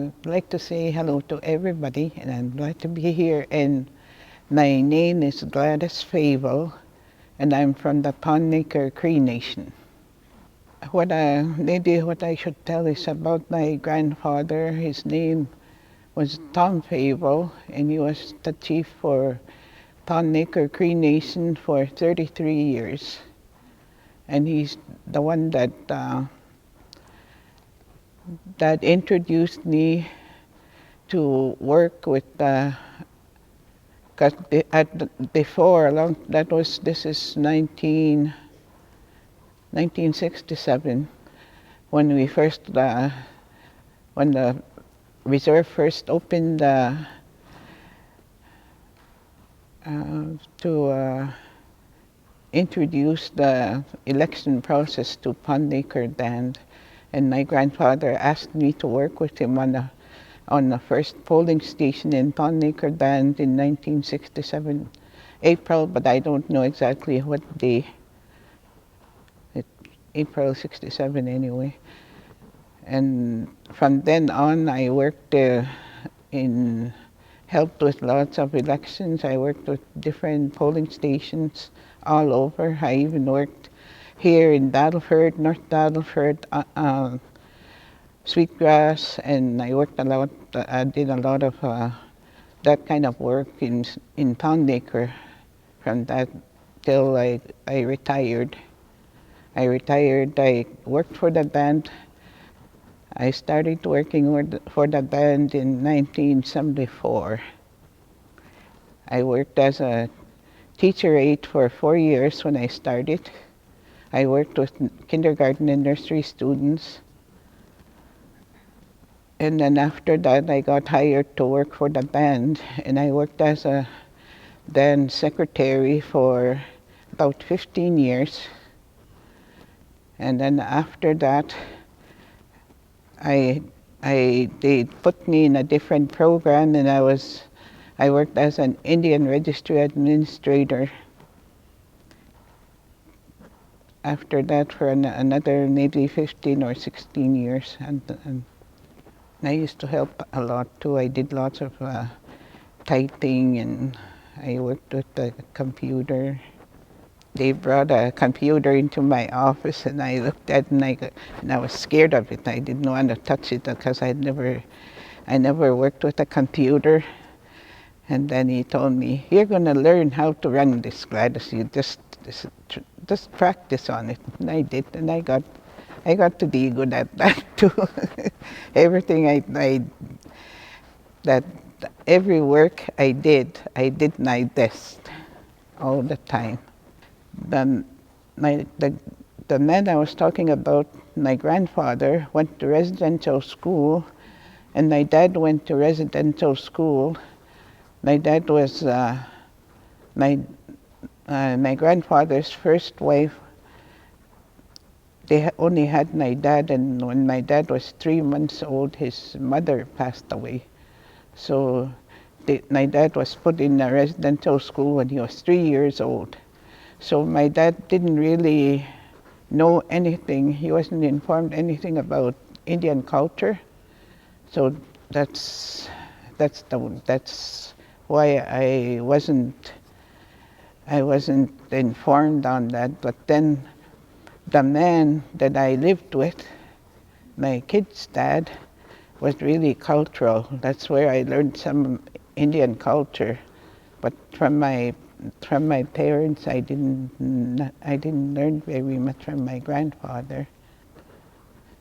I'd like to say hello to everybody, and I'm glad to be here. And my name is Gladys Favel, and I'm from the Poundmaker Cree Nation. Maybe what I should tell is about my grandfather. His name was Tom Favel, and he was the chief for Poundmaker Cree Nation for 33 years. And he's the one that introduced me to work with because before this is 1967 when when the reserve first opened to introduce the election process to Poundmaker Band, and my grandfather asked me to work with him on the first polling station in Poundmaker Band in 1967 April, but I don't know exactly what day. April 67 anyway. And from then on I worked helped with lots of elections. I worked with different polling stations all over. I even worked here in Battleford, North Battleford, Sweetgrass, and I worked a lot. I did a lot of that kind of work in Poundmaker from that till I retired. I worked for the band. I started working for the band in 1974. I worked as a teacher aide for 4 years when I started. I worked with kindergarten and nursery students. And then after that, I got hired to work for the band, and I worked as a band secretary for about 15 years. And then after that, they put me in a different program, and I worked as an Indian registry administrator. After that, for another maybe 15 or 16 years, and I used to help a lot too. I did lots of typing, and I worked with the computer. They brought a computer into my office, and I looked at it, and I was scared of it. I didn't want to touch it because I never worked with a computer. And then he told me, "You're going to learn how to run this, Gladys. You just practice on it." And I did, and I got to be good at that too. Everything every work I did my best all the time. The man I was talking about, my grandfather, went to residential school, and my dad went to residential school. My dad was my grandfather's first wife. They only had my dad, and when my dad was 3 months old, his mother passed away. So my dad was put in a residential school when he was 3 years old. So my dad didn't really know anything. He wasn't informed anything about Indian culture. So that's why I wasn't informed on that. But then the man that I lived with, my kid's dad, was really cultural. That's where I learned some Indian culture. But from my parents, I didn't learn very much from my grandfather.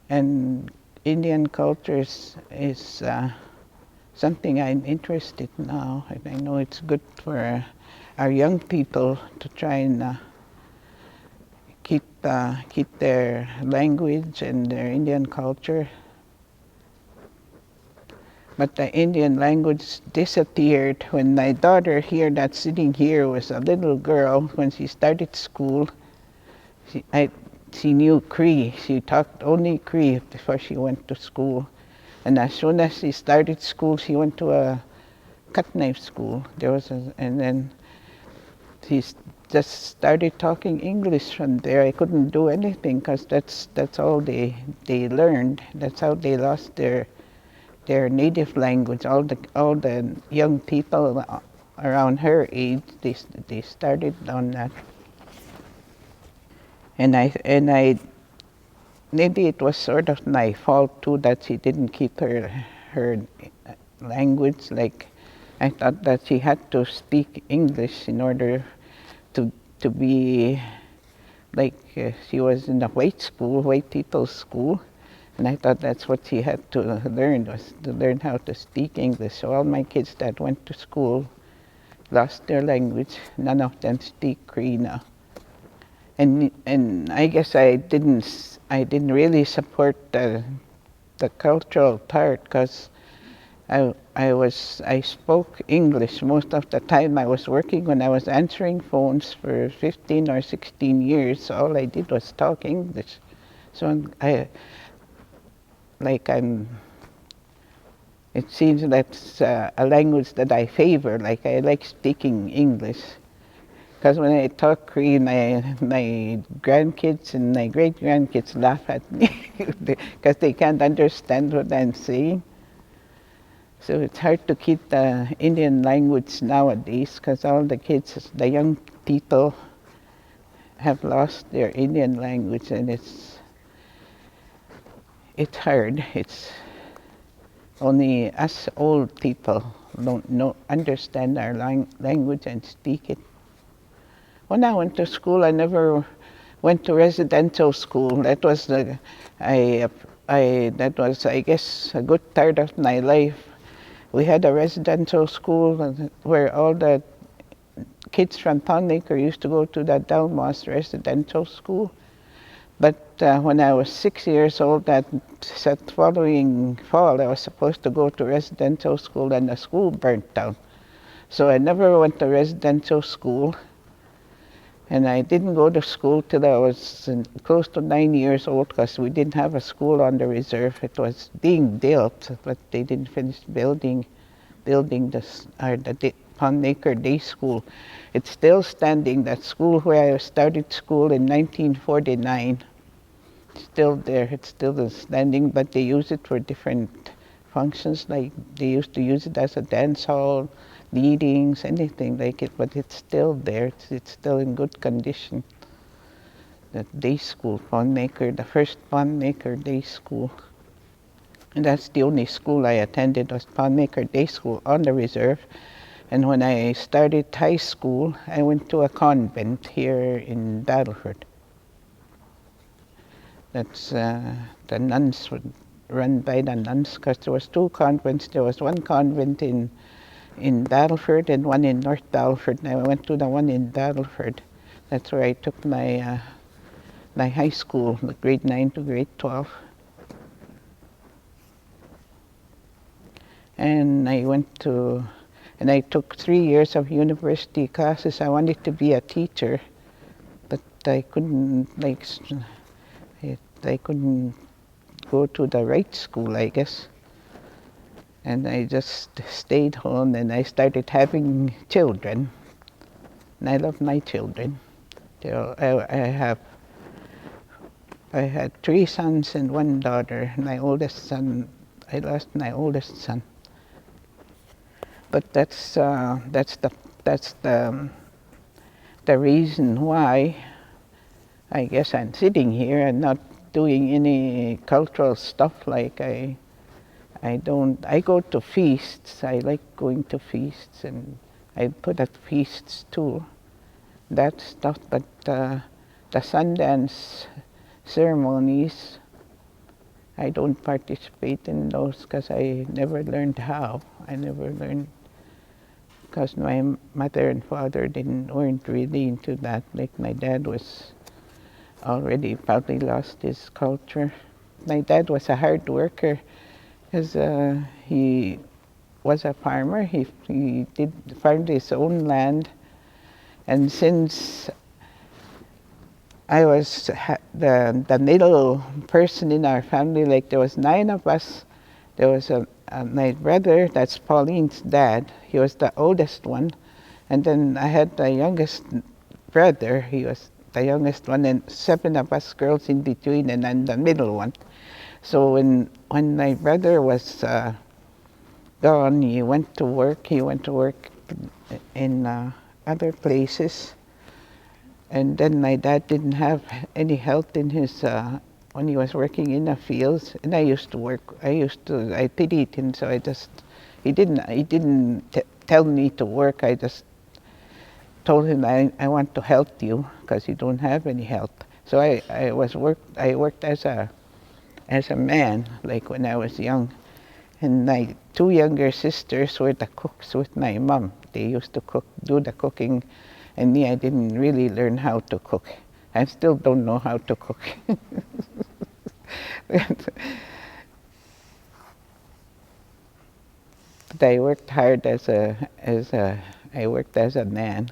And Indian culture is something I'm interested in now, and I know it's good for our young people to try and keep their language and their Indian culture. But the Indian language disappeared when my daughter here, that's sitting here, was a little girl. When she started school, she knew Cree. She talked only Cree before she went to school. And as soon as she started school, she went to a cut knife school. And then she just started talking English from there. I couldn't do anything because that's all they learned. That's how they lost their their native language. All the young people around her age, they started on that. And I maybe it was sort of my fault too that she didn't keep her language. Like, I thought that she had to speak English in order to to be like she was in a white school, white people's school, and I thought that's what she had to learn, was to learn how to speak English. So all my kids that went to school lost their language. None of them speak Cree now. And I guess I didn't really support the cultural part, because I spoke English most of the time I was working. When I was answering phones for 15 or 16 years, all I did was talk English. So it seems that's a language that I favor. Like, I like speaking English. Because when I talk Cree, my grandkids and my great-grandkids laugh at me because they can't understand what I'm saying. So it's hard to keep the Indian language nowadays, because all the kids, the young people, have lost their Indian language, and it's hard. It's only us old people don't understand our language and speak it. When I went to school, I never went to residential school. That was I guess, a good part of my life. We had a residential school where all the kids from Poundmaker used to go to the Delmos residential school. But when I was 6 years old, that following fall, I was supposed to go to residential school, and the school burnt down. So I never went to residential school. And I didn't go to school till I was close to 9 years old, because we didn't have a school on the reserve. It was being built, but they didn't finish building the Poundmaker Day School. It's still standing. That school where I started school in 1949, still there. It's still standing, but they use it for different functions. Like, they used to use it as a dance hall, meetings, anything like it, but it's still there. It's still in good condition. The day school, Poundmaker, the first Poundmaker Day School. And that's the only school I attended, was Poundmaker Day School on the reserve. And when I started high school, I went to a convent here in Battleford. That's the nuns, run by the nuns, because there was two convents. There was one convent in Battleford and one in North Battleford, and I went to the one in Battleford. That's where I took my high school, grade 9 to grade 12. And I took 3 years of university classes. I wanted to be a teacher, but I couldn't, I couldn't go to the right school, I guess. And I just stayed home, and I started having children. And I love my children. I had 3 sons and 1 daughter. My oldest son, I lost my oldest son. But that's the reason why I guess I'm sitting here and not doing any cultural stuff. Like, I go to feasts. I like going to feasts, and I put at feasts too. That stuff, but the Sundance ceremonies, I don't participate in those, because I never learned how. I never learned, because my mother and father weren't really into that. Like, my dad was already probably lost his culture. My dad was a hard worker, because he was a farmer. He farmed his own land, and since I was the middle person in our family, like, there was 9 of us. There was my brother, that's Pauline's dad. He was the oldest one. And then I had the youngest brother. He was the youngest one, and 7 of us girls in between, and I'm the middle one. So when my brother was gone, he went to work. He went to work in other places. And then my dad didn't have any health in his when he was working in the fields. And I used to work. I pitied him, so he didn't tell me to work. I just told him I want to help you because you don't have any help. So I worked as a man, like when I was young. And my two younger sisters were the cooks with my mom. They used to do the cooking, and me, I didn't really learn how to cook. I still don't know how to cook. But I worked hard I worked as a man.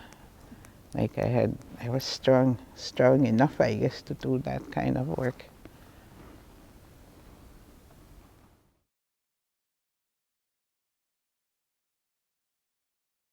Like I was strong enough, I guess, to do that kind of work.